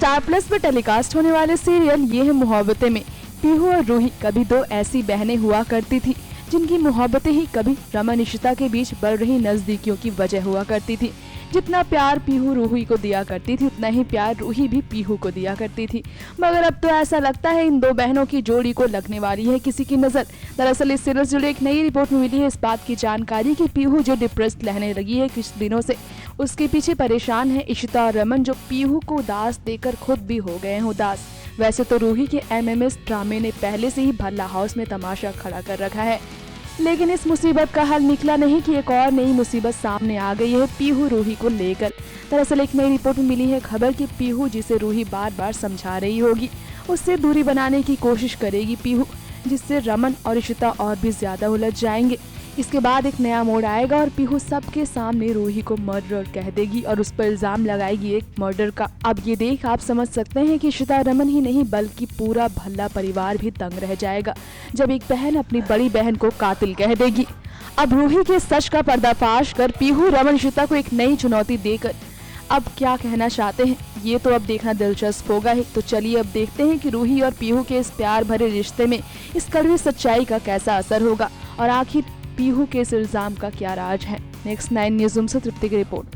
Star plus पर telecast होने वाले सीरियल ये है मोहब्बतें में पीहू और रूही कभी दो ऐसी बहनें हुआ करती थी जिनकी मोहब्बतें ही कभी रमन इशिता के बीच बढ़ रही नजदीकियों की वजह हुआ करती थी। जितना प्यार पीहू रूही को दिया करती थी उतना ही प्यार रूही भी पीहू को दिया करती थी। मगर अब तो ऐसा लगता है इन दो बहनों की जोड़ी को लगने वाली है किसी की नजर। दरअसल इस सीरियल से जुड़ी एक नई रिपोर्ट में मिली है इस बात की जानकारी कि पीहू जो डिप्रेस्ड रहने लगी है कुछ दिनों से, उसके पीछे परेशान है इशिता और रमन जो पीहू को उदास देकर खुद भी हो गए हैं उदास। वैसे तो रूही के एमएमएस ड्रामे ने पहले से ही भल्ला हाउस में तमाशा खड़ा कर रखा है, लेकिन इस मुसीबत का हल निकला नहीं कि एक और नई मुसीबत सामने आ गई है पीहू रूही को लेकर। दरअसल एक नई रिपोर्ट में मिली है खबर कि पीहू जिसे रूही बार बार समझा रही होगी उससे दूरी बनाने की कोशिश करेगी पीहू, जिससे रमन और इशिता और भी ज्यादा उलझ जाएंगे। इसके बाद एक नया मोड़ आएगा और पीहू सबके सामने रूही को मर्डर कह देगी और उस पर इल्जाम लगाएगी एक मर्डर का। अब ये देख आप समझ सकते हैं कि इशिता रमन ही नहीं बल्कि पूरा भल्ला परिवार भी तंग रह जाएगा जब एक बहन अपनी बड़ी बहन को कातिल कह देगी। अब रूही के सच का पर्दाफाश कर पीहू रमन इशिता को एक नई चुनौती देकर अब क्या कहना चाहते हैं ये तो अब देखना दिलचस्प होगा ही। तो चलिए अब देखते हैं कि रूही और पीहू के इस प्यार भरे रिश्ते में इस कड़वी सच्चाई का कैसा असर होगा और आखिर पीहू के इस इल्जाम का क्या राज है। नेक्स्ट 9 न्यूज़ से तृप्ति की रिपोर्ट।